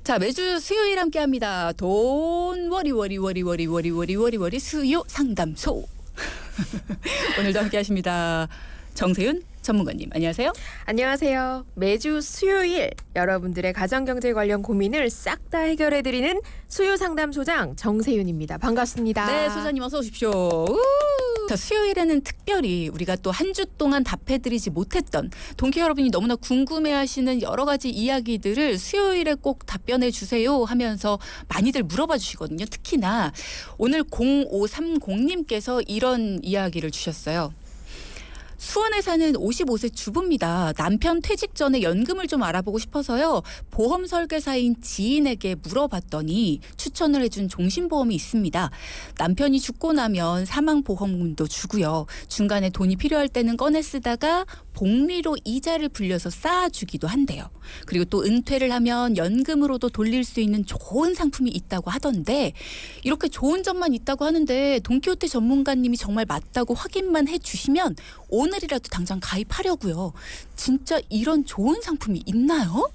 자, 매주 수요일 함께합니다. 돈 워리 수요 상담소. 오늘도 함께하십니다. 정세윤 전문가님, 안녕하세요. 안녕하세요. 매주 수요일 여러분들의 가정경제 관련 고민을 싹 다 해결해드리는 수요상담소장 정세윤입니다. 반갑습니다. 네, 소장님 어서 오십시오. 자, 수요일에는 특별히 우리가 또 한 주 동안 답해드리지 못했던 동키 여러분이 너무나 궁금해하시는 여러 가지 이야기들을 수요일에 꼭 답변해 주세요 하면서 많이들 물어봐 주시거든요. 특히나 오늘 0530님께서 이런 이야기를 주셨어요. 수원에 사는 55세 주부입니다. 남편 퇴직 전에 연금을 좀 알아보고 싶어서요. 보험 설계사인 지인에게 물어봤더니 추천을 해준 종신보험이 있습니다. 남편이 죽고 나면 사망보험금도 주고요. 중간에 돈이 필요할 때는 꺼내 쓰다가 복리로 이자를 불려서 쌓아주기도 한대요. 그리고 또 은퇴를 하면 연금으로도 돌릴 수 있는 좋은 상품이 있다고 하던데 이렇게 좋은 점만 있다고 하는데 돈키호테 전문가님이 정말 맞다고 확인만 해주시면 오늘이라도 당장 가입하려고요. 진짜 이런 좋은 상품이 있나요?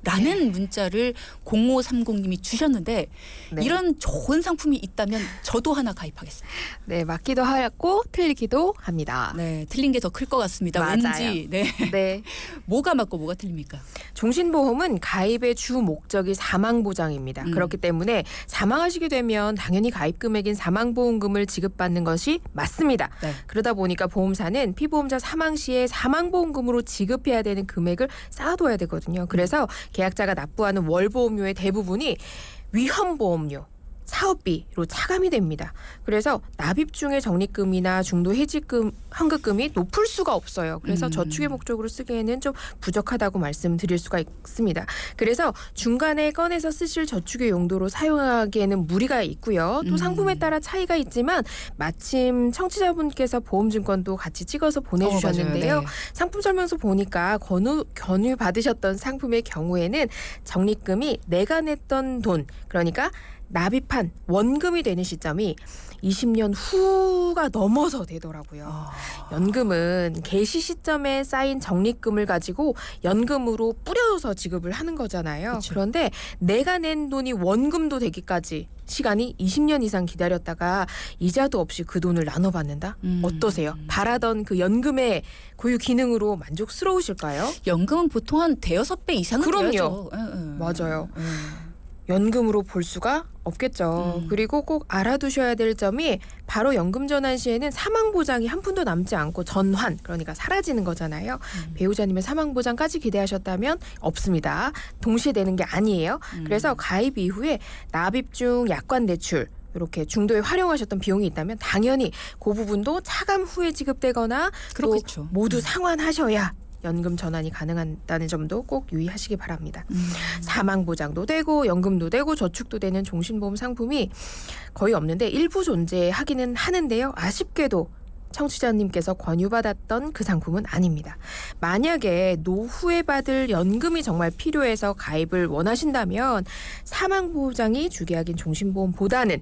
라는 문자를 0530님이 주셨는데 네. 이런 좋은 상품이 있다면 저도 하나 가입하겠습니다. 네, 맞기도 하고 틀리기도 합니다. 네, 틀린 게 더 클 것 같습니다. 맞아요. 왠지. 네. 네. 뭐가 맞고 뭐가 틀립니까? 종신보험은 가입의 주 목적이 사망보장입니다. 그렇기 때문에 사망하시게 되면 당연히 가입 금액인 사망보험금을 지급받는 것이 맞습니다. 네. 그러다 보니까 보험사는 피보험자 사망 시에 사망보험금으로 지급해야 되는 금액을 쌓아둬야 되거든요. 그래서 계약자가 납부하는 월보험료의 대부분이 위험보험료, 사업비로 차감이 됩니다. 그래서 납입 중에 적립금이나 중도 해지금, 환급금이 높을 수가 없어요. 그래서 저축의 목적으로 쓰기에는 좀 부족하다고 말씀드릴 수가 있습니다. 그래서 중간에 꺼내서 쓰실 저축의 용도로 사용하기에는 무리가 있고요. 또 상품에 따라 차이가 있지만 마침 청취자분께서 보험증권도 같이 찍어서 보내주셨는데요. 맞아요. 네. 상품 설명서 보니까 권유 받으셨던 상품의 경우에는 적립금이 내가 냈던 돈, 그러니까 납입한 원금이 되는 시점이 20년 후가 넘어서 되더라고요. 연금은 개시 시점에 쌓인 적립금을 가지고 연금으로 뿌려서 지급을 하는 거잖아요. 그쵸. 그런데 내가 낸 돈이 원금도 되기까지 시간이 20년 이상 기다렸다가 이자도 없이 그 돈을 나눠받는다? 어떠세요? 바라던 그 연금의 고유 기능으로 만족스러우실까요? 연금은 보통 한 대여섯 배 이상은 그럼요. 돼야죠. 맞아요. 연금으로 볼 수가 없겠죠. 그리고 꼭 알아두셔야 될 점이 바로 연금 전환 시에는 사망보장이 한 푼도 남지 않고 전환, 그러니까 사라지는 거잖아요. 배우자님의 사망보장까지 기대하셨다면 없습니다. 동시에 되는 게 아니에요. 그래서 가입 이후에 납입 중 약관대출, 이렇게 중도에 활용하셨던 비용이 있다면 당연히 그 부분도 차감 후에 지급되거나 그렇겠죠. 또 모두 상환하셔야 연금 전환이 가능하다는 점도 꼭 유의하시기 바랍니다. 사망보장도 되고 연금도 되고 저축도 되는 종신보험 상품이 거의 없는데 일부 존재하기는 하는데요. 아쉽게도 청취자님께서 권유받았던 그 상품은 아닙니다. 만약에 노후에 받을 연금이 정말 필요해서 가입을 원하신다면 사망보장이 주계약인 종신보험보다는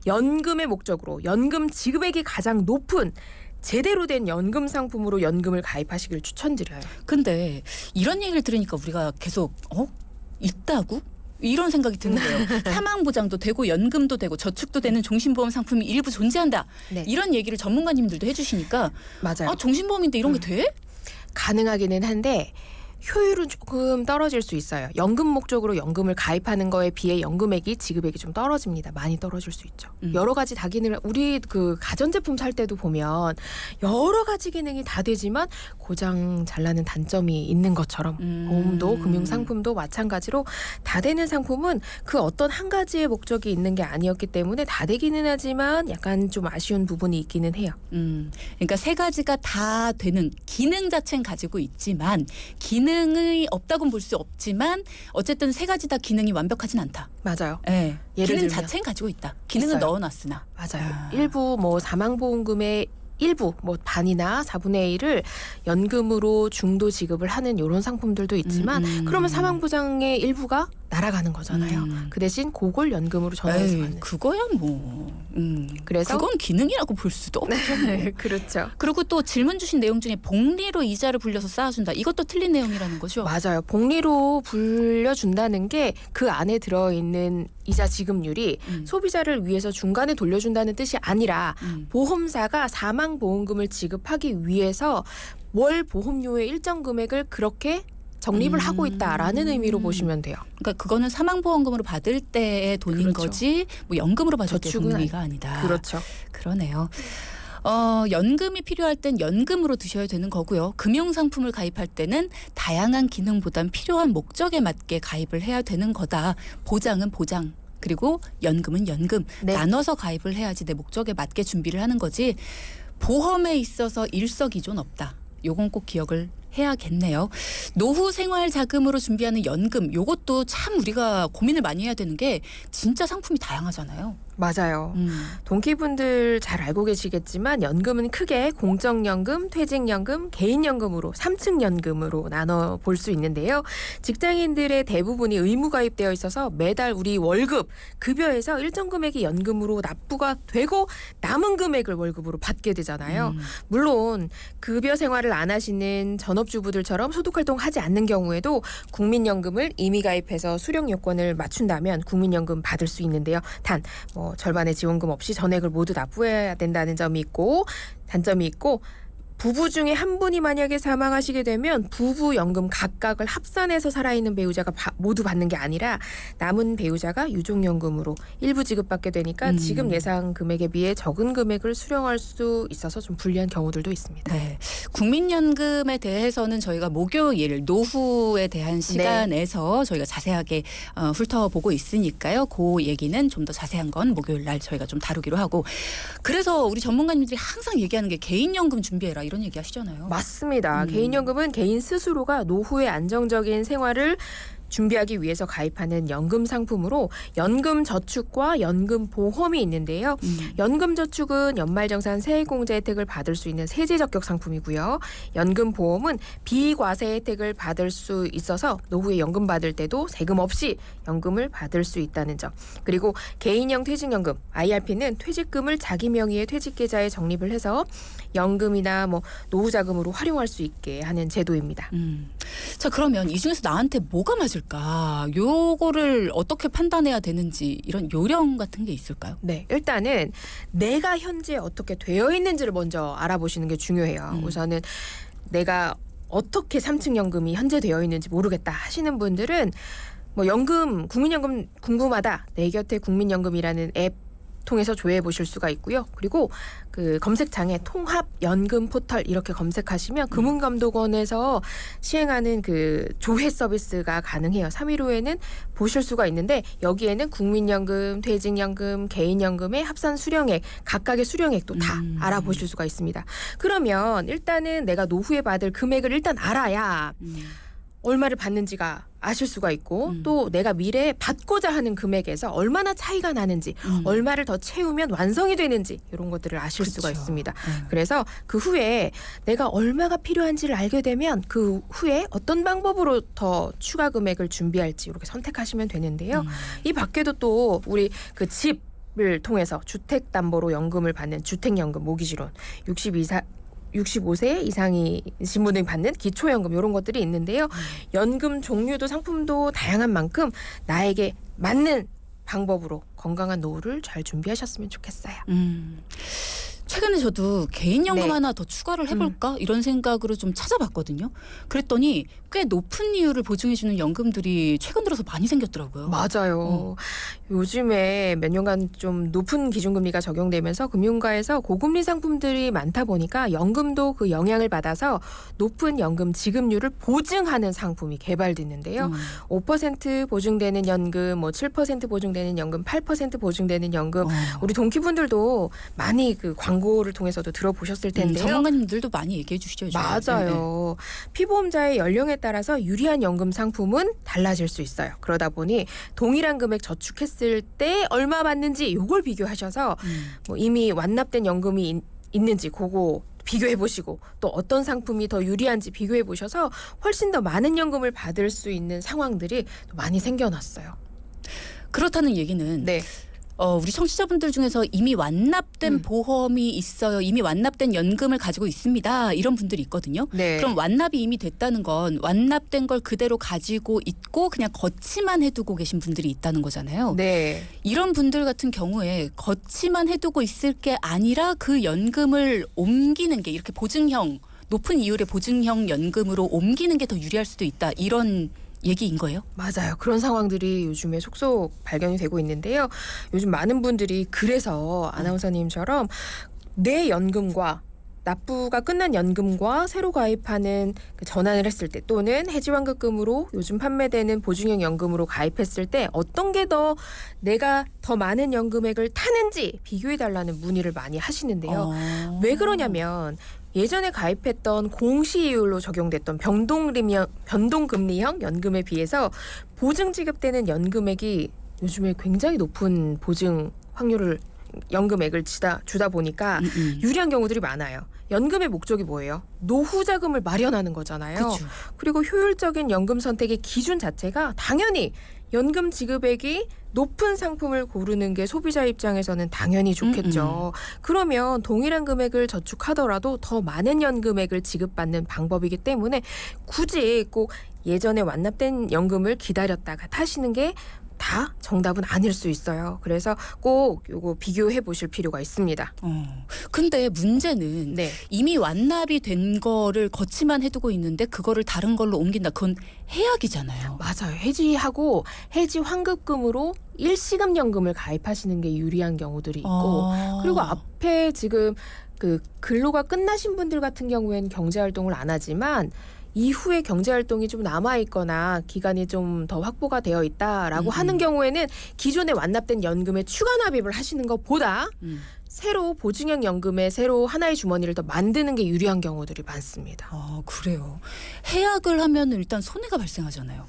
연금의 목적으로 연금 지급액이 가장 높은 제대로 된 연금 상품으로 연금을 가입하시길 추천드려요. 근데 이런 얘기를 들으니까 우리가 계속 있다고? 이런 생각이 드는데요. 사망보장도 되고 연금도 되고 저축도 되는 종신보험 상품이 일부 존재한다. 네. 이런 얘기를 전문가님들도 해주시니까 맞아요. 종신보험인데 이런 게 돼? 가능하기는 한데 효율은 조금 떨어질 수 있어요. 연금 목적으로 연금을 가입하는 거에 비해 연금액이 지급액이 좀 떨어집니다. 많이 떨어질 수 있죠. 여러 가지 다 기능을 우리 그 가전제품 살 때도 보면 여러 가지 기능이 다 되지만 고장 잘 나는 단점이 있는 것처럼 보험도 금융상품도 마찬가지로 다 되는 상품은 그 어떤 한 가지의 목적이 있는 게 아니었기 때문에 다 되기는 하지만 약간 좀 아쉬운 부분이 있기는 해요. 그러니까 세 가지가 다 되는 기능 자체는 가지고 있지만 기능이 없다고는 볼 수 없지만 어쨌든 세 가지 다 기능이 완벽하진 않다. 맞아요. 네. 예를 기능 들면 자체는 가지고 있다. 기능은 있어요. 넣어놨으나. 맞아요. 일부 뭐 사망보험금의 일부 뭐 반이나 4분의 1을 연금으로 중도 지급을 하는 이런 상품들도 있지만 그러면 사망보장의 일부가 날아가는 거잖아요. 그 대신 그걸 연금으로 전환해서 받는. 그거야 뭐. 그래서 그건 기능이라고 볼 수도 없죠. 네, 그렇죠. 그리고 또 질문 주신 내용 중에 복리로 이자를 불려서 쌓아준다. 이것도 틀린 내용이라는 거죠. 맞아요. 복리로 불려준다는 게 그 안에 들어있는 이자 지급률이 소비자를 위해서 중간에 돌려준다는 뜻이 아니라 보험사가 사망보험금을 지급하기 위해서 월 보험료의 일정 금액을 그렇게 적립을 하고 있다라는 의미로 보시면 돼요. 그러니까 그거는 사망보험금으로 받을 때의 돈인 그렇죠. 거지 뭐 연금으로 받을 때 저축은 복리가 아니다. 그렇죠. 그러네요. 연금이 필요할 땐 연금으로 드셔야 되는 거고요. 금융상품을 가입할 때는 다양한 기능보단 필요한 목적에 맞게 가입을 해야 되는 거다. 보장은 보장. 그리고 연금은 연금. 네. 나눠서 가입을 해야지 내 목적에 맞게 준비를 하는 거지. 보험에 있어서 일석이조는 없다. 요건 꼭 기억을 해야겠네요. 노후 생활 자금으로 준비하는 연금, 요것도 참 우리가 고민을 많이 해야 되는 게 진짜 상품이 다양하잖아요. 맞아요. 동키분들 잘 알고 계시겠지만 연금은 크게 공적연금, 퇴직연금, 개인연금으로 3층 연금으로 나눠 볼 수 있는데요. 직장인들의 대부분이 의무가입되어 있어서 매달 우리 월급, 급여에서 일정 금액이 연금으로 납부가 되고 남은 금액을 월급으로 받게 되잖아요. 물론 급여 생활을 안 하시는 전업주부들처럼 소득활동 하지 않는 경우에도 국민연금을 임의 가입해서 수령 요건을 맞춘다면 국민연금 받을 수 있는데요. 단 절반의 지원금 없이 전액을 모두 납부해야 된다는 점이 있고 단점이 있고 부부 중에 한 분이 만약에 사망하시게 되면 부부 연금 각각을 합산해서 살아있는 배우자가 모두 받는 게 아니라 남은 배우자가 유족연금으로 일부 지급받게 되니까 지금 예상 금액에 비해 적은 금액을 수령할 수 있어서 좀 불리한 경우들도 있습니다. 네. 국민연금에 대해서는 저희가 목요일 노후에 대한 시간에서 저희가 자세하게 훑어보고 있으니까요. 그 얘기는 좀 더 자세한 건 목요일 날 저희가 좀 다루기로 하고 그래서 우리 전문가님들이 항상 얘기하는 게 개인연금 준비해라 이런 얘기 하시잖아요. 맞습니다. 개인연금은 개인 스스로가 노후의 안정적인 생활을 준비하기 위해서 가입하는 연금 상품으로 연금 저축과 연금 보험이 있는데요. 연금 저축은 연말정산 세액공제 혜택을 받을 수 있는 세제 적격 상품이고요. 연금 보험은 비과세 혜택을 받을 수 있어서 노후에 연금 받을 때도 세금 없이 연금을 받을 수 있다는 점. 그리고 개인형 퇴직연금 IRP는 퇴직금을 자기 명의의 퇴직계좌에 적립을 해서 연금이나 노후자금으로 활용할 수 있게 하는 제도입니다. 자 그러면 이 중에서 나한테 뭐가 맞을까? 요거를 어떻게 판단해야 되는지 이런 요령 같은 게 있을까요? 네, 일단은 내가 현재 어떻게 되어 있는지를 먼저 알아보시는 게 중요해요. 우선은 내가 어떻게 3층 연금이 현재 되어 있는지 모르겠다 하시는 분들은 연금, 국민연금 궁금하다. 내 곁에 국민연금이라는 앱 통해서 조회해 보실 수가 있고요. 그리고 그 검색창에 통합연금 포털 이렇게 검색하시면 금융감독원에서 시행하는 그 조회 서비스가 가능해요. 3일 후에는 보실 수가 있는데 여기에는 국민연금, 퇴직연금, 개인연금의 합산 수령액, 각각의 수령액도 다 알아보실 수가 있습니다. 그러면 일단은 내가 노후에 받을 금액을 일단 알아야 얼마를 받는지가 아실 수가 있고 또 내가 미래에 받고자 하는 금액에서 얼마나 차이가 나는지 얼마를 더 채우면 완성이 되는지 이런 것들을 아실 수가 있습니다. 그래서 그 후에 내가 얼마가 필요한지를 알게 되면 그 후에 어떤 방법으로 더 추가 금액을 준비할지 이렇게 선택하시면 되는데요. 이 밖에도 또 우리 그 집을 통해서 주택담보로 연금을 받는 주택연금 모기지론 65세 이상이신 분들이 받는 기초연금 이런 것들이 있는데요. 연금 종류도 상품도 다양한 만큼 나에게 맞는 방법으로 건강한 노후를 잘 준비하셨으면 좋겠어요. 최근에 저도 개인연금 네. 하나 더 추가를 해볼까 이런 생각으로 좀 찾아봤거든요. 그랬더니 꽤 높은 이율을 보증해주는 연금들이 최근 들어서 많이 생겼더라고요. 맞아요. 요즘에 몇 년간 좀 높은 기준금리가 적용되면서 금융가에서 고금리 상품들이 많다 보니까 연금도 그 영향을 받아서 높은 연금 지급률을 보증하는 상품이 개발됐는데요. 5% 보증되는 연금, 7% 보증되는 연금, 8% 보증되는 연금 우리 동키분들도 많이 그 광고를 통해서도 들어보셨을 텐데요. 전문가님들도 많이 얘기해 주시죠. 요즘에. 맞아요. 피보험자의 연령에 따라서 유리한 연금 상품은 달라질 수 있어요. 그러다 보니 동일한 금액 저축했을 때 얼마 받는지 이걸 비교하셔서 이미 완납된 연금이 있는지 그거 비교해 보시고 또 어떤 상품이 더 유리한지 비교해 보셔서 훨씬 더 많은 연금을 받을 수 있는 상황들이 많이 생겨났어요. 그렇다는 얘기는 네. 우리 청취자분들 중에서 이미 완납된 보험이 있어요. 이미 완납된 연금을 가지고 있습니다. 이런 분들이 있거든요. 네. 그럼 완납이 이미 됐다는 건 완납된 걸 그대로 가지고 있고 그냥 거치만 해두고 계신 분들이 있다는 거잖아요. 네. 이런 분들 같은 경우에 거치만 해두고 있을 게 아니라 그 연금을 옮기는 게 이렇게 보증형, 높은 이율의 보증형 연금으로 옮기는 게 더 유리할 수도 있다. 이런 얘기인 거예요? 맞아요. 그런 상황들이 요즘에 속속 발견이 되고 있는데요. 요즘 많은 분들이 그래서 아나운서님처럼 내 연금과 납부가 끝난 연금과 새로 가입하는 그 전환을 했을 때 또는 해지환급금으로 요즘 판매되는 보증형 연금으로 가입했을 때 어떤 게 더 내가 더 많은 연금액을 타는지 비교해달라는 문의를 많이 하시는데요. 왜 그러냐면 예전에 가입했던 공시이율로 적용됐던 변동금리형 연금에 비해서 보증 지급되는 연금액이 요즘에 굉장히 높은 보증 확률을 연금액을 주다 보니까 유리한 경우들이 많아요. 연금의 목적이 뭐예요? 노후 자금을 마련하는 거잖아요. 그렇죠. 그리고 효율적인 연금 선택의 기준 자체가 당연히 연금 지급액이 높은 상품을 고르는 게 소비자 입장에서는 당연히 좋겠죠. 그러면 동일한 금액을 저축하더라도 더 많은 연금액을 지급받는 방법이기 때문에 굳이 꼭 예전에 완납된 연금을 기다렸다가 타시는 게 다 정답은 아닐 수 있어요. 그래서 꼭 요거 비교해 보실 필요가 있습니다. 근데 문제는 네. 이미 완납이 된 거를 거치만 해두고 있는데 그거를 다른 걸로 옮긴다. 그건 해약이잖아요. 맞아요. 해지하고 해지 환급금으로 일시금 연금을 가입하시는 게 유리한 경우들이 있고 그리고 앞에 지금 그 근로가 끝나신 분들 같은 경우에는 경제활동을 안 하지만 이후에 경제활동이 좀 남아있거나 기간이 좀 더 확보가 되어 있다라고 하는 경우에는 기존에 완납된 연금에 추가 납입을 하시는 것보다 새로 보증형 연금에 새로 하나의 주머니를 더 만드는 게 유리한 경우들이 많습니다. 그래요. 해약을 하면 일단 손해가 발생하잖아요.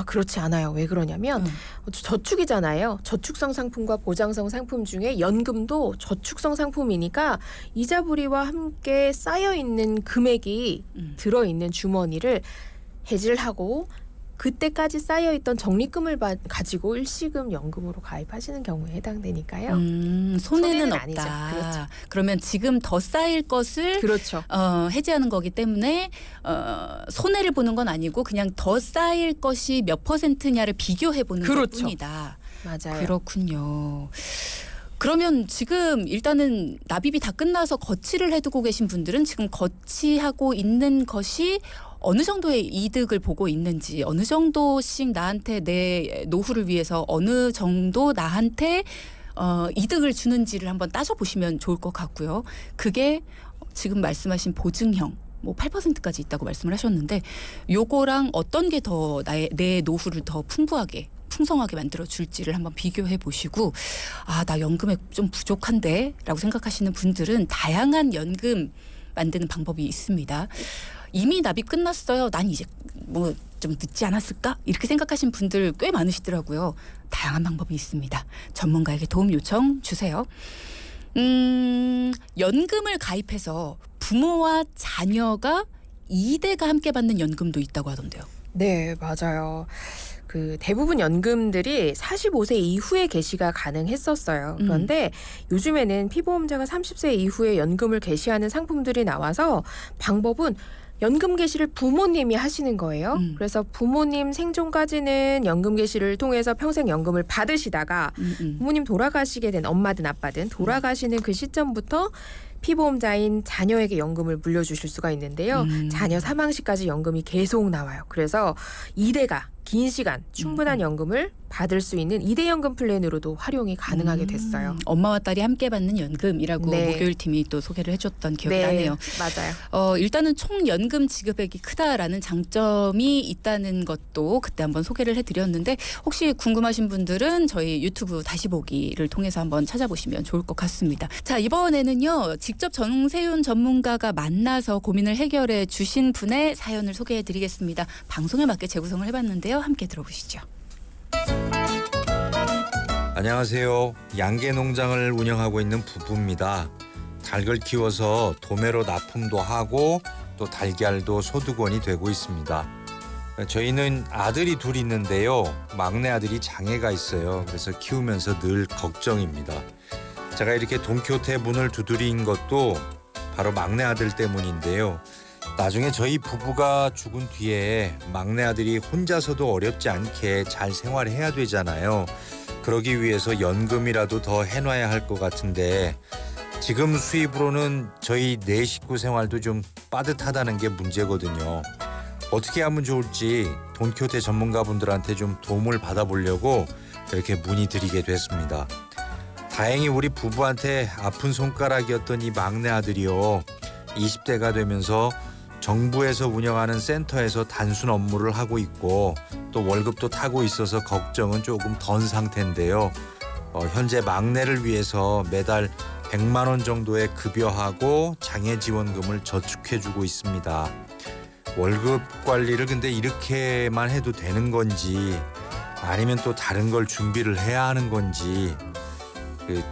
그렇지 않아요. 왜 그러냐면 저축이잖아요. 저축성 상품과 보장성 상품 중에 연금도 저축성 상품이니까 이자부리와 함께 쌓여있는 금액이 들어있는 주머니를 해지를 하고 그때까지 쌓여있던 적립금을 가지고 일시금 연금으로 가입하시는 경우에 해당되니까요. 손해는 없다. 아니죠. 그렇죠. 그러면 지금 더 쌓일 것을 그렇죠. 해지하는 거기 때문에 손해를 보는 건 아니고 그냥 더 쌓일 것이 몇 %냐를 비교해 보는 그렇죠. 것뿐이다. 맞아요. 그렇군요. 그러면 지금 일단은 납입이 다 끝나서 거치를 해두고 계신 분들은 지금 거치하고 있는 것이 어느 정도의 이득을 보고 있는지 어느 정도씩 나한테 내 노후를 위해서 어느 정도 나한테 이득을 주는지를 한번 따져보시면 좋을 것 같고요. 그게 지금 말씀하신 보증형 8%까지 있다고 말씀을 하셨는데 요거랑 어떤 게 더 내 노후를 더 풍성하게 만들어 줄지를 한번 비교해 보시고 나 연금액 좀 부족한데 라고 생각하시는 분들은 다양한 연금 만드는 방법이 있습니다. 이미 납입 끝났어요. 난 이제 좀 늦지 않았을까? 이렇게 생각하신 분들 꽤 많으시더라고요. 다양한 방법이 있습니다. 전문가에게 도움 요청 주세요. 연금을 가입해서 부모와 자녀가 2대가 함께 받는 연금도 있다고 하던데요. 네, 맞아요. 그 대부분 연금들이 45세 이후에 개시가 가능했었어요. 그런데 요즘에는 피보험자가 30세 이후에 연금을 개시하는 상품들이 나와서 방법은 연금 개시를 부모님이 하시는 거예요. 그래서 부모님 생존까지는 연금 개시를 통해서 평생 연금을 받으시다가 부모님 돌아가시게 된 엄마든 아빠든 돌아가시는 그 시점부터 피보험자인 자녀에게 연금을 물려주실 수가 있는데요. 자녀 사망 시까지 연금이 계속 나와요. 그래서 2대가 긴 시간 충분한 연금을 받을 수 있는 2대 연금 플랜으로도 활용이 가능하게 됐어요. 엄마와 딸이 함께 받는 연금이라고 네. 목요일팀이 또 소개를 해줬던 기억이 네, 나네요. 맞아요. 일단은 총 연금 지급액이 크다라는 장점이 있다는 것도 그때 한번 소개를 해드렸는데 혹시 궁금하신 분들은 저희 유튜브 다시 보기를 통해서 한번 찾아보시면 좋을 것 같습니다. 자, 이번에는요. 직접 정세윤 전문가가 만나서 고민을 해결해 주신 분의 사연을 소개해드리겠습니다. 방송에 맞게 재구성을 해봤는데요. 함께 들어보시죠. 안녕하세요. 양계 농장을 운영하고 있는 부부입니다. 닭을 키워서 도매로 납품도 하고 또 달걀도 소득원이 되고 있습니다. 저희는 아들이 둘 있는데요. 막내 아들이 장애가 있어요. 그래서 키우면서 늘 걱정입니다. 제가 이렇게 돈키호테 문을 두드린 것도 바로 막내 아들 때문인데요. 나중에 저희 부부가 죽은 뒤에 막내 아들이 혼자서도 어렵지 않게 잘 생활해야 되잖아요. 그러기 위해서 연금이라도 더 해놔야 할 것 같은데 지금 수입으로는 저희 네 식구 생활도 좀 빠듯하다는 게 문제거든요. 어떻게 하면 좋을지 돈키호테 전문가분들한테 좀 도움을 받아보려고 이렇게 문의드리게 됐습니다. 다행히 우리 부부한테 아픈 손가락이었던 이 막내 아들이요. 20대가 되면서 정부에서 운영하는 센터에서 단순 업무를 하고 있고 또 월급도 타고 있어서 걱정은 조금 덜 상태인데요. 현재 막내를 위해서 매달 100만 원 정도의 급여하고 장애지원금을 저축해주고 있습니다. 월급 관리를 근데 이렇게만 해도 되는 건지 아니면 또 다른 걸 준비를 해야 하는 건지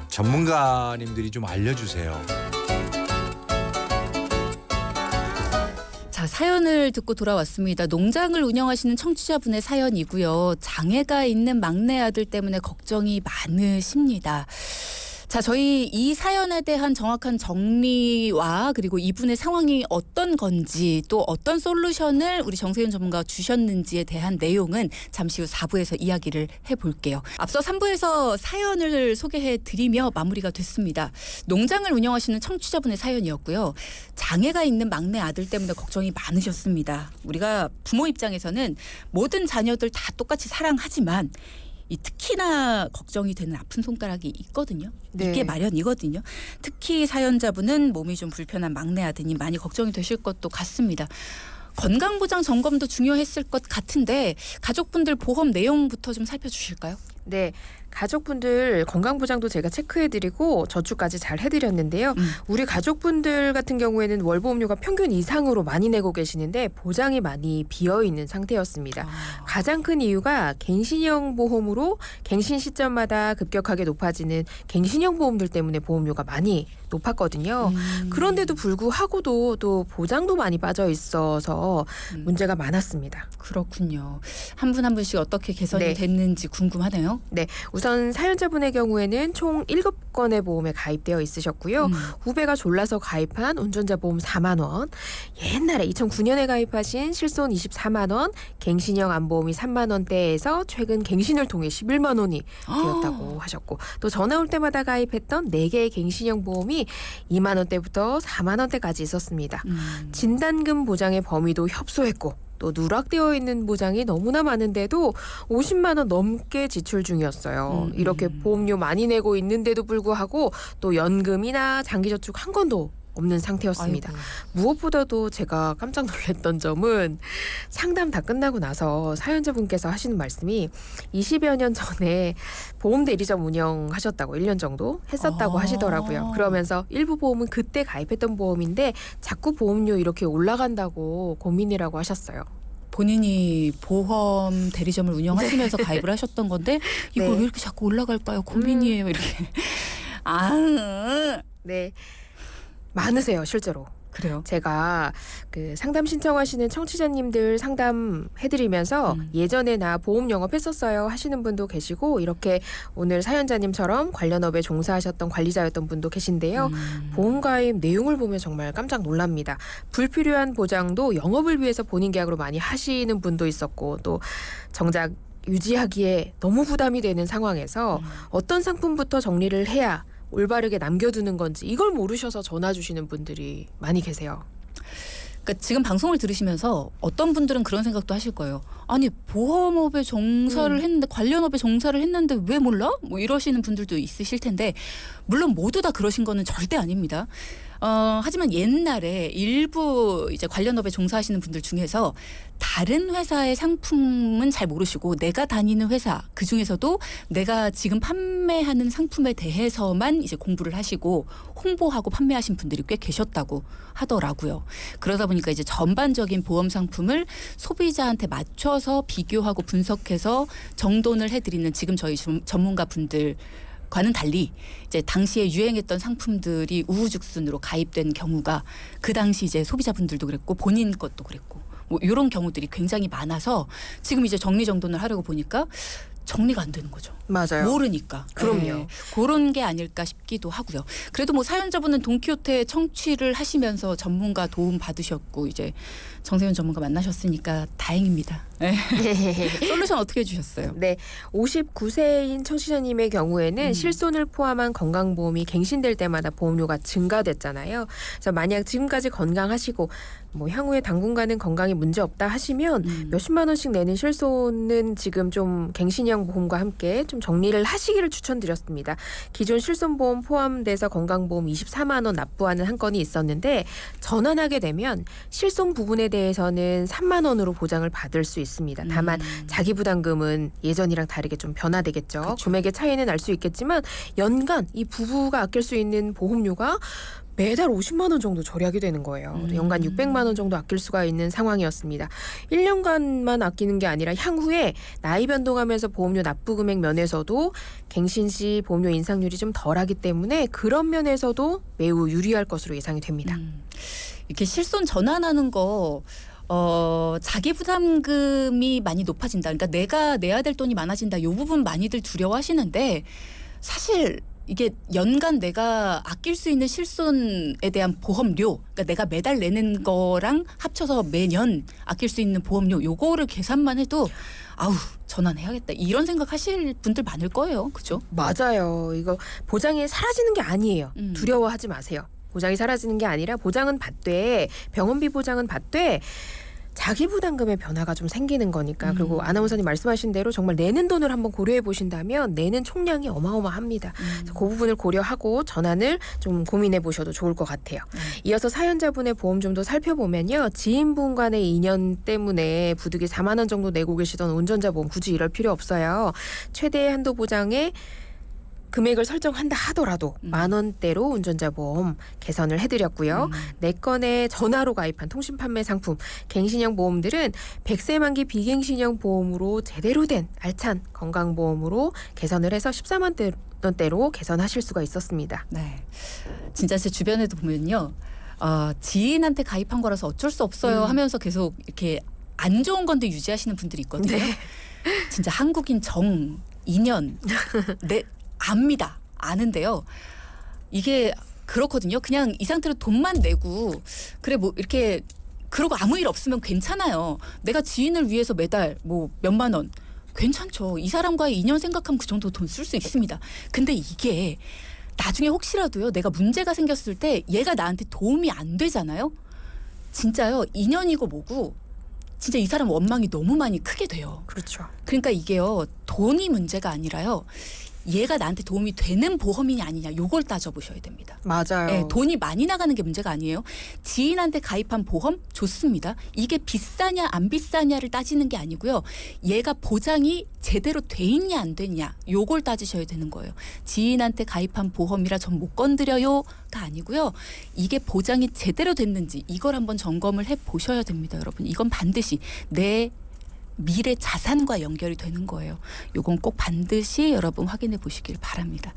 전문가님들이 좀 알려주세요. 자, 사연을 듣고 돌아왔습니다. 농장을 운영하시는 청취자분의 사연이고요. 장애가 있는 막내 아들 때문에 걱정이 많으십니다. 자, 저희 이 사연에 대한 정확한 정리와 그리고 이분의 상황이 어떤 건지 또 어떤 솔루션을 우리 정세윤 전문가가 주셨는지에 대한 내용은 잠시 후 4부에서 이야기를 해볼게요. 앞서 3부에서 사연을 소개해드리며 마무리가 됐습니다. 농장을 운영하시는 청취자분의 사연이었고요. 장애가 있는 막내 아들 때문에 걱정이 많으셨습니다. 우리가 부모 입장에서는 모든 자녀들 다 똑같이 사랑하지만 이 특히나 걱정이 되는 아픈 손가락이 있거든요. 네. 이게 마련이거든요. 특히 사연자분은 몸이 좀 불편한 막내 아드님 많이 걱정이 되실 것도 같습니다. 건강보장 점검도 중요했을 것 같은데 가족분들 보험 내용부터 좀 살펴주실까요? 네. 가족분들 건강보장도 제가 체크해드리고 저축까지 잘 해드렸는데요. 우리 가족분들 같은 경우에는 월보험료가 평균 이상으로 많이 내고 계시는데 보장이 많이 비어있는 상태였습니다. 가장 큰 이유가 갱신형 보험으로 갱신 시점마다 급격하게 높아지는 갱신형 보험들 때문에 보험료가 많이 높았거든요. 그런데도 불구하고도 또 보장도 많이 빠져 있어서 문제가 많았습니다. 그렇군요. 한 분 한 분씩 어떻게 개선이 네. 됐는지 궁금하네요. 네, 우선 사연자분의 경우에는 총 7건의 보험에 가입되어 있으셨고요. 후배가 졸라서 가입한 운전자 보험 4만 원, 옛날에 2009년에 가입하신 실손 24만 원, 갱신형 안보험이 3만 원대에서 최근 갱신을 통해 11만 원이 되었다고 하셨고 또 전화 올 때마다 가입했던 4개의 갱신형 보험이 2만 원대부터 4만 원대까지 있었습니다. 진단금 보장의 범위도 협소했고 또 누락되어 있는 보장이 너무나 많은데도 50만 원 넘게 지출 중이었어요. 이렇게 보험료 많이 내고 있는데도 불구하고 또 연금이나 장기저축 한 건도 없는 상태였습니다. 아이고. 무엇보다도 제가 깜짝 놀랐던 점은 상담 다 끝나고 나서 사연자분께서 하시는 말씀이 20여 년 전에 보험 대리점 운영하셨다고 1년 정도 했었다고 하시더라고요. 그러면서 일부 보험은 그때 가입했던 보험인데 자꾸 보험료 이렇게 올라간다고 고민이라고 하셨어요. 본인이 보험 대리점을 운영하시면서 가입을 하셨던 건데 이거 네. 왜 이렇게 자꾸 올라갈까요? 고민이에요. 이렇게. 네. 많으세요, 실제로. 그래요. 제가 그 상담 신청하시는 청취자님들 상담해드리면서 예전에 나 보험 영업했었어요 하시는 분도 계시고 이렇게 오늘 사연자님처럼 관련업에 종사하셨던 관리자였던 분도 계신데요. 보험 가입 내용을 보면 정말 깜짝 놀랍니다. 불필요한 보장도 영업을 위해서 본인 계약으로 많이 하시는 분도 있었고 또 정작 유지하기에 너무 부담이 되는 상황에서 어떤 상품부터 정리를 해야 올바르게 남겨두는 건지 이걸 모르셔서 전화 주시는 분들이 많이 계세요. 그러니까 지금 방송을 들으시면서 어떤 분들은 그런 생각도 하실 거예요. 아니 보험업에 종사를 했는데 관련업에 종사를 했는데 왜 몰라? 뭐 이러시는 분들도 있으실 텐데 물론 모두 다 그러신 거는 절대 아닙니다. 하지만 옛날에 일부 이제 관련업에 종사하시는 분들 중에서 다른 회사의 상품은 잘 모르시고 내가 다니는 회사 그 중에서도 내가 지금 판매하는 상품에 대해서만 이제 공부를 하시고 홍보하고 판매하신 분들이 꽤 계셨다고 하더라고요. 그러다 보니까 이제 전반적인 보험 상품을 소비자한테 맞춰서 비교하고 분석해서 정돈을 해드리는 지금 저희 전문가 분들 과는 달리 이제 당시에 유행했던 상품들이 우후죽순으로 가입된 경우가 그 당시 이제 소비자분들도 그랬고 본인 것도 그랬고 뭐 이런 경우들이 굉장히 많아서 지금 이제 정리정돈을 하려고 보니까 정리가 안 되는 거죠. 맞아요. 모르니까. 그럼요. 네. 그런 게 아닐까 싶기도 하고요. 그래도 뭐 사연자분은 돈키호테 청취를 하시면서 전문가 도움 받으셨고 이제 정세윤 전문가 만나셨으니까 다행입니다. 네. 솔루션 어떻게 해주셨어요? 네, 59세인 청취자님의 경우에는 실손을 포함한 건강보험이 갱신될 때마다 보험료가 증가됐잖아요. 그래서 만약 지금까지 건강하시고 뭐 향후에 당분간은 건강에 문제 없다 하시면 몇십만 원씩 내는 실손은 지금 좀 갱신형 보험과 함께 좀 정리를 하시기를 추천드렸습니다. 기존 실손보험 포함돼서 건강보험 24만 원 납부하는 한 건이 있었는데 전환하게 되면 실손 부분에 대해서는 3만 원으로 보장을 받을 수 있습니다. 다만 자기 부담금은 예전이랑 다르게 좀 변화되겠죠. 그렇죠. 금액의 차이는 알 수 있겠지만 연간 이 부부가 아낄 수 있는 보험료가 매달 50만 원 정도 절약이 되는 거예요. 연간 600만 원 정도 아낄 수가 있는 상황이었습니다. 1년간만 아끼는 게 아니라 향후에 나이 변동하면서 보험료 납부 금액 면에서도 갱신 시 보험료 인상률이 좀 덜하기 때문에 그런 면에서도 매우 유리할 것으로 예상이 됩니다. 이렇게 실손 전환하는 거 자기 부담금이 많이 높아진다. 그러니까 내가 내야 될 돈이 많아진다. 이 부분 많이들 두려워하시는데 사실 이게 연간 내가 아낄 수 있는 실손에 대한 보험료, 그러니까 내가 매달 내는 거랑 합쳐서 매년 아낄 수 있는 보험료, 요거를 계산만 해도 아우 전환해야겠다 이런 생각하실 분들 많을 거예요, 그죠? 맞아요. 이거 보장이 사라지는 게 아니에요. 두려워하지 마세요. 보장이 사라지는 게 아니라 보장은 받되 병원비 보장은 받되 자기 부담금의 변화가 좀 생기는 거니까. 그리고 아나운서님 말씀하신 대로 정말 내는 돈을 한번 고려해 보신다면 내는 총량이 어마어마합니다. 그래서 그 부분을 고려하고 전환을 좀 고민해 보셔도 좋을 것 같아요. 이어서 사연자분의 보험 좀 더 살펴보면요. 지인분 간의 인연 때문에 부득이 4만 원 정도 내고 계시던 운전자 보험 굳이 이럴 필요 없어요. 최대 한도 보장에 금액을 설정한다 하더라도 만 원대로 운전자 보험 개선을 해드렸고요. 4건의 전화로 가입한 통신 판매 상품 갱신형 보험들은 100세 만기 비갱신형 보험으로 제대로 된 알찬 건강보험으로 개선을 해서 14만 원대로 개선하실 수가 있었습니다. 네, 진짜 제 주변에도 보면요, 지인한테 가입한 거라서 어쩔 수 없어요 하면서 계속 이렇게 안 좋은 건데 유지하시는 분들이 있거든요. 네. 진짜 한국인 정, 인연, 압니다. 아는데요. 이게 그렇거든요. 그냥 이 상태로 돈만 내고 그래 뭐 이렇게 그러고 아무 일 없으면 괜찮아요. 내가 지인을 위해서 매달 뭐 몇만 원 괜찮죠. 이 사람과의 인연 생각하면 그 정도 돈 쓸 수 있습니다. 근데 이게 나중에 혹시라도요. 내가 문제가 생겼을 때 얘가 나한테 도움이 안 되잖아요. 진짜요. 인연이고 뭐고 진짜 이 사람 원망이 너무 많이 크게 돼요. 그렇죠. 그러니까 이게요. 돈이 문제가 아니라요. 얘가 나한테 도움이 되는 보험이냐 아니냐 요걸 따져보셔야 됩니다. 맞아요. 네, 돈이 많이 나가는 게 문제가 아니에요. 지인한테 가입한 보험 좋습니다. 이게 비싸냐 안 비싸냐를 따지는 게 아니고요. 얘가 보장이 제대로 돼 있냐 안 되냐 요걸 따지셔야 되는 거예요. 지인한테 가입한 보험이라 전 못 건드려요가 아니고요. 이게 보장이 제대로 됐는지 이걸 한번 점검을 해보셔야 됩니다. 여러분 이건 반드시 내 미래 자산과 연결이 되는 거예요. 요건 꼭 반드시 여러분 확인해 보시길 바랍니다.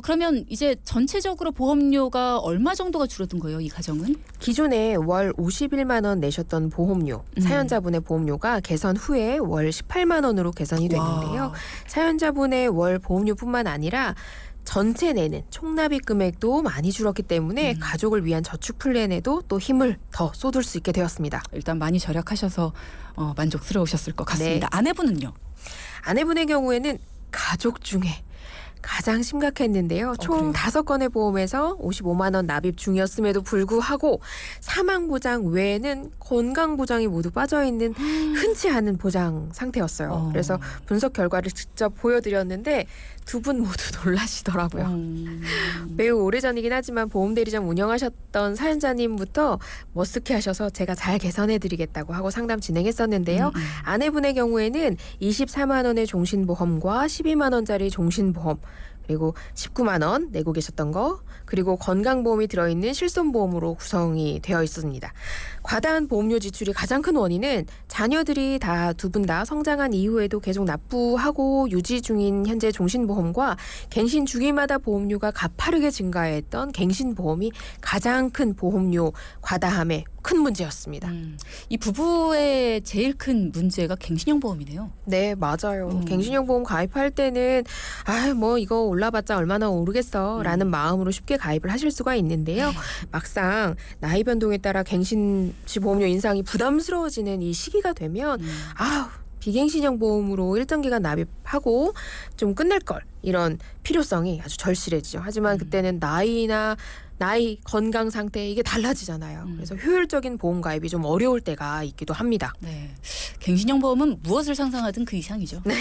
그러면 이제 전체적으로 보험료가 얼마 정도가 줄어든 거예요, 이 가정은? 기존에 월 51만 원 내셨던 보험료, 사연자분의 보험료가 개선 후에 월 18만 원으로 개선이 됐는데요. 와. 사연자분의 월 보험료뿐만 아니라 전체 내는 총납입 금액도 많이 줄었기 때문에 가족을 위한 저축 플랜에도 또 힘을 더 쏟을 수 있게 되었습니다. 일단 많이 절약하셔서 만족스러우셨을 것 같습니다. 네. 아내분은요? 아내분의 경우에는 가족 중에 가장 심각했는데요. 총 그래요? 5건의 보험에서 55만 원 납입 중이었음에도 불구하고 사망보장 외에는 건강보장이 모두 빠져있는 흔치 않은 보장 상태였어요. 그래서 분석 결과를 직접 보여드렸는데 두 분 모두 놀라시더라고요. 매우 오래전이긴 하지만 보험대리점 운영하셨던 사연자님부터 머쓱해 하셔서 제가 잘 개선해드리겠다고 하고 상담 진행했었는데요. 아내분의 경우에는 24만 원의 종신보험과 12만 원짜리 종신보험 그리고 19만 원 내고 계셨던 거, 그리고 건강보험이 들어있는 실손보험으로 구성이 되어 있습니다. 과다한 보험료 지출이 가장 큰 원인은 자녀들이 다 두 분 다 성장한 이후에도 계속 납부하고 유지 중인 현재 종신보험과 갱신 주기마다 보험료가 가파르게 증가했던 갱신보험이 가장 큰 보험료 과다함의 큰 문제였습니다. 이 부부의 제일 큰 문제가 갱신형 보험이네요. 네, 맞아요. 갱신형 보험 가입할 때는 뭐 이거 올라봤자 얼마나 오르겠어라는 마음으로 쉽게 가입을 하실 수가 있는데요. 막상 나이 변동에 따라 갱신시 보험료 인상이 부담스러워지는 이 시기가 되면 비갱신형 보험으로 일정 기간 납입하고 좀 끝낼 걸, 이런 필요성이 아주 절실해지죠. 하지만 그때는 나이, 건강 상태 이게 달라지잖아요. 그래서 효율적인 보험 가입이 좀 어려울 때가 있기도 합니다. 네. 갱신형 보험은 무엇을 상상하든 그 이상이죠. 네.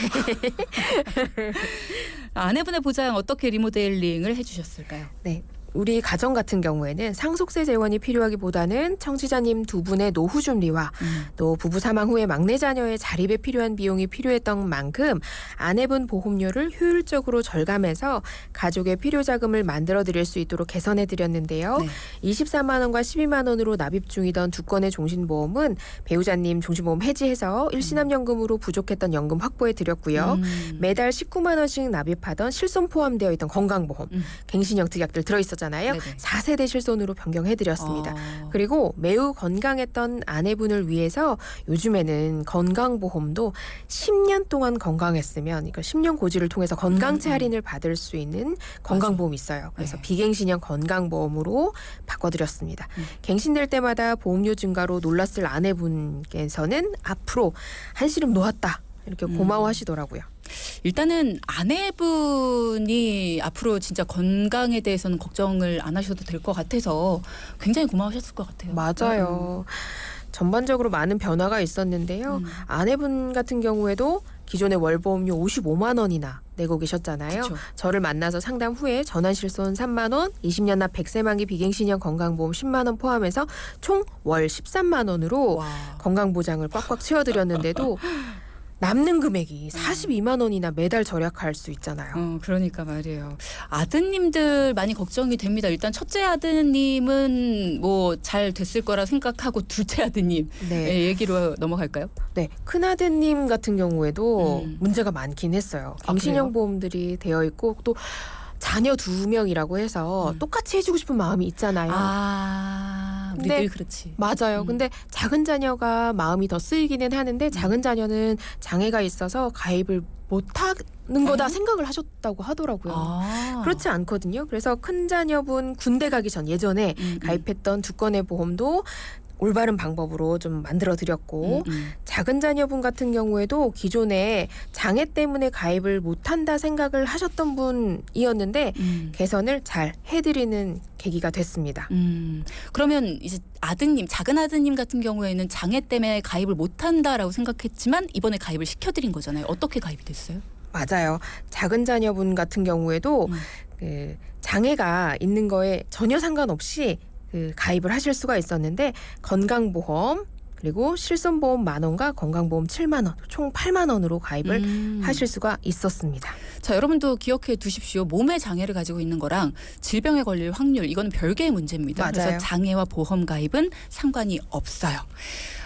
아내분의 보장 어떻게 리모델링을 해주셨을까요? 네. 우리 가정 같은 경우에는 상속세 재원이 필요하기보다는 청취자님 두 분의 노후 준비와 또 부부 사망 후에 막내 자녀의 자립에 필요한 비용이 필요했던 만큼 아내분 보험료를 효율적으로 절감해서 가족의 필요 자금을 만들어 드릴 수 있도록 개선해 드렸는데요. 네. 24만 원과 12만 원으로 납입 중이던 두 건의 종신보험은 배우자님 종신보험 해지해서 일시납연금으로 부족했던 연금 확보해 드렸고요. 매달 19만 원씩 납입하던 실손 포함되어 있던 건강보험, 갱신형 특약들 들어있었잖아요. 네네. 4세대 실손으로 변경해드렸습니다. 그리고 매우 건강했던 아내분을 위해서 요즘에는 건강보험도 10년 동안 건강했으면, 그러니까 10년 고지를 통해서 건강체 할인을 받을 수 있는 건강보험이 있어요. 그래서 네. 비갱신형 건강보험으로 바꿔드렸습니다. 갱신될 때마다 보험료 증가로 놀랐을 아내분께서는 앞으로 한시름 놓았다, 이렇게 고마워하시더라고요. 일단은 아내분이 앞으로 진짜 건강에 대해서는 걱정을 안 하셔도 될 것 같아서 굉장히 고마우셨을 것 같아요. 맞아요. 전반적으로 많은 변화가 있었는데요. 아내분 같은 경우에도 기존의 월보험료 55만 원이나 내고 계셨잖아요. 그쵸. 저를 만나서 상담 후에 전환실손 3만 원, 20년 납 100세 만기 비갱신형 건강보험 10만 원 포함해서 총 월 13만 원으로 와. 건강보장을 꽉꽉 채워드렸는데도 남는 금액이 42만 원이나 매달 절약할 수 있잖아요. 그러니까 말이에요. 아드님들 많이 걱정이 됩니다. 일단 첫째 아드님은 뭐 잘 됐을 거라 생각하고 둘째 아드님 네. 얘기로 넘어갈까요? 네, 큰아드님 같은 경우에도 문제가 많긴 했어요. 아, 갱신형 그래요? 보험들이 되어 있고 또 자녀 2명이라고 해서 똑같이 해주고 싶은 마음이 있잖아요. 우리 근데 늘 그렇지. 맞아요. 근데 작은 자녀가 마음이 더 쓰이기는 하는데 작은 자녀는 장애가 있어서 가입을 못하는 거다 생각을 하셨다고 하더라고요. 그렇지 않거든요. 그래서 큰 자녀분 군대 가기 전 예전에 가입했던 두 건의 보험도 올바른 방법으로 좀 만들어 드렸고 작은 자녀분 같은 경우에도 기존에 장애 때문에 가입을 못한다 생각을 하셨던 분이었는데 개선을 잘 해드리는 계기가 됐습니다. 그러면 이제 아드님, 작은 아드님 같은 경우에는 장애 때문에 가입을 못한다라고 생각했지만 이번에 가입을 시켜드린 거잖아요. 어떻게 가입이 됐어요? 맞아요. 작은 자녀분 같은 경우에도 그 장애가 있는 거에 전혀 상관없이 가입을 하실 수가 있었는데 건강보험 그리고 실손보험 10,000원과 건강보험 70,000원 총 80,000원으로 가입을 하실 수가 있었습니다. 자, 여러분도 기억해 두십시오. 몸의 장애를 가지고 있는 거랑 질병에 걸릴 확률, 이거는 별개의 문제입니다. 맞아요. 그래서 장애와 보험 가입은 상관이 없어요.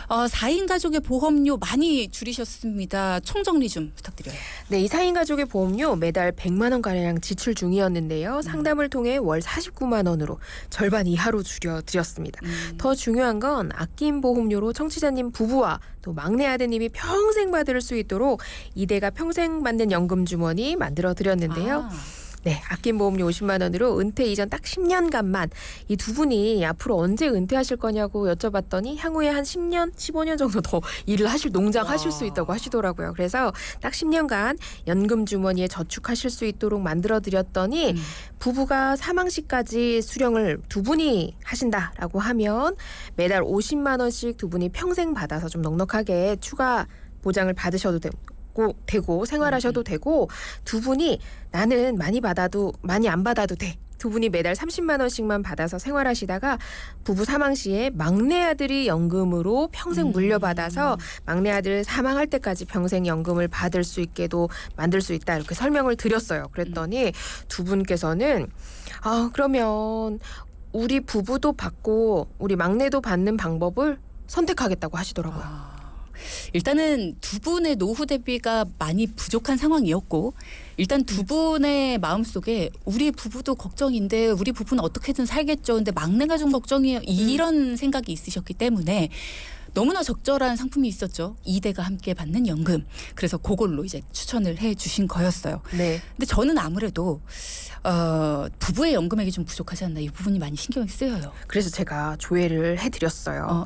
4인 가족의 보험료 많이 줄이셨습니다. 총정리 좀 부탁드려요. 네, 이 4인 가족의 보험료 매달 100만 원가량 지출 중이었는데요. 상담을 통해 월 49만 원으로 절반 이하로 줄여드렸습니다. 더 중요한 건 아낀 보험료로 청취자님 부부와 또 막내 아드님이 평생 받을 수 있도록 이대가 평생 받는 연금 주머니 만들어드렸는데요. 네, 아낀 보험료 50만 원으로 은퇴 이전 딱 10년간만 이 두 분이 앞으로 언제 은퇴하실 거냐고 여쭤봤더니 향후에 한 10년, 15년 정도 더 일을 농장하실 수 있다고 하시더라고요. 그래서 딱 10년간 연금 주머니에 저축하실 수 있도록 만들어드렸더니 부부가 사망 시까지 수령을 두 분이 하신다라고 하면 매달 50만 원씩 두 분이 평생 받아서 좀 넉넉하게 추가 보장을 받으셔도 되고 생활하셔도 되고 두 분이 나는 많이 받아도 많이 안 받아도 돼. 두 분이 매달 30만 원씩만 받아서 생활하시다가 부부 사망 시에 막내 아들이 연금으로 평생 물려받아서 막내 아들 사망할 때까지 평생 연금을 받을 수 있게도 만들 수 있다 이렇게 설명을 드렸어요. 그랬더니 두 분께서는 그러면 우리 부부도 받고 우리 막내도 받는 방법을 선택하겠다고 하시더라고요. 일단은 두 분의 노후 대비가 많이 부족한 상황이었고 일단 두 분의 마음속에 우리 부부도 걱정인데 우리 부부는 어떻게든 살겠죠. 근데 막내가 좀 걱정이에요. 이런 생각이 있으셨기 때문에 너무나 적절한 상품이 있었죠. 2대가 함께 받는 연금. 그래서 그걸로 이제 추천을 해 주신 거였어요. 네. 근데 저는 아무래도 부부의 연금액이 좀 부족하지 않나 이 부분이 많이 신경이 쓰여요. 그래서 제가 조회를 해드렸어요.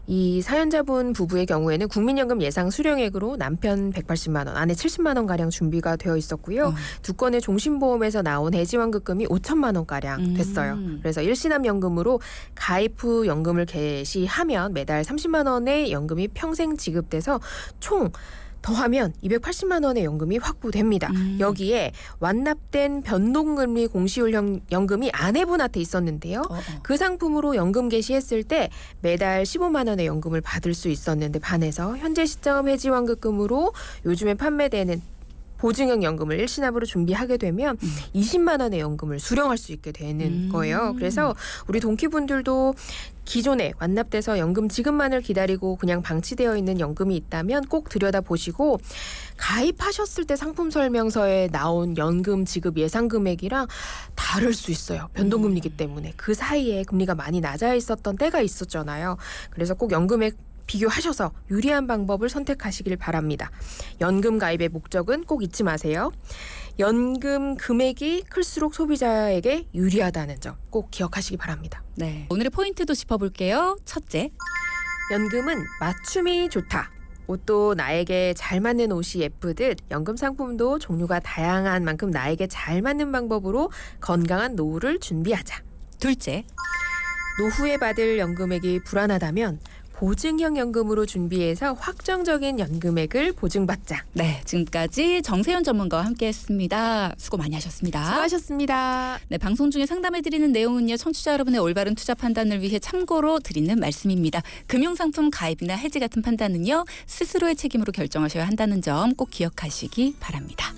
이 사연자분 부부의 경우에는 국민연금 예상 수령액으로 남편 180만 원, 아내 70만 원 가량 준비가 되어 있었고요. 두 건의 종신보험에서 나온 해지환급금이 5천만 원 가량 됐어요. 그래서 일시납연금으로 가입 후 연금을 개시하면 매달 30만 원의 연금이 평생 지급돼서 총 더하면 280만 원의 연금이 확보됩니다. 여기에 완납된 변동금리 공시율 연금이 아내분한테 있었는데요. 그 상품으로 연금 개시했을 때 매달 15만 원의 연금을 받을 수 있었는데 반해서 현재 시점 해지환급금으로 요즘에 판매되는 보증형 연금을 일시납으로 준비하게 되면 20만 원의 연금을 수령할 수 있게 되는 거예요. 그래서 우리 동키분들도 기존에 완납돼서 연금 지급만을 기다리고 그냥 방치되어 있는 연금이 있다면 꼭 들여다보시고 가입하셨을 때 상품 설명서에 나온 연금 지급 예상 금액이랑 다를 수 있어요. 변동금리이기 때문에. 그 사이에 금리가 많이 낮아 있었던 때가 있었잖아요. 그래서 꼭 연금액 비교하셔서 유리한 방법을 선택하시길 바랍니다. 연금 가입의 목적은 꼭 잊지 마세요. 연금 금액이 클수록 소비자에게 유리하다는 점 꼭 기억하시기 바랍니다. 네. 오늘의 포인트도 짚어볼게요. 첫째. 연금은 맞춤이 좋다. 옷도 나에게 잘 맞는 옷이 예쁘듯 연금 상품도 종류가 다양한 만큼 나에게 잘 맞는 방법으로 건강한 노후를 준비하자. 둘째. 노후에 받을 연금액이 불안하다면 보증형 연금으로 준비해서 확정적인 연금액을 보증받자. 네, 지금까지 정세현 전문가와 함께했습니다. 수고 많이 하셨습니다. 수고하셨습니다. 네, 방송 중에 상담해드리는 내용은요. 청취자 여러분의 올바른 투자 판단을 위해 참고로 드리는 말씀입니다. 금융상품 가입이나 해지 같은 판단은요. 스스로의 책임으로 결정하셔야 한다는 점 꼭 기억하시기 바랍니다.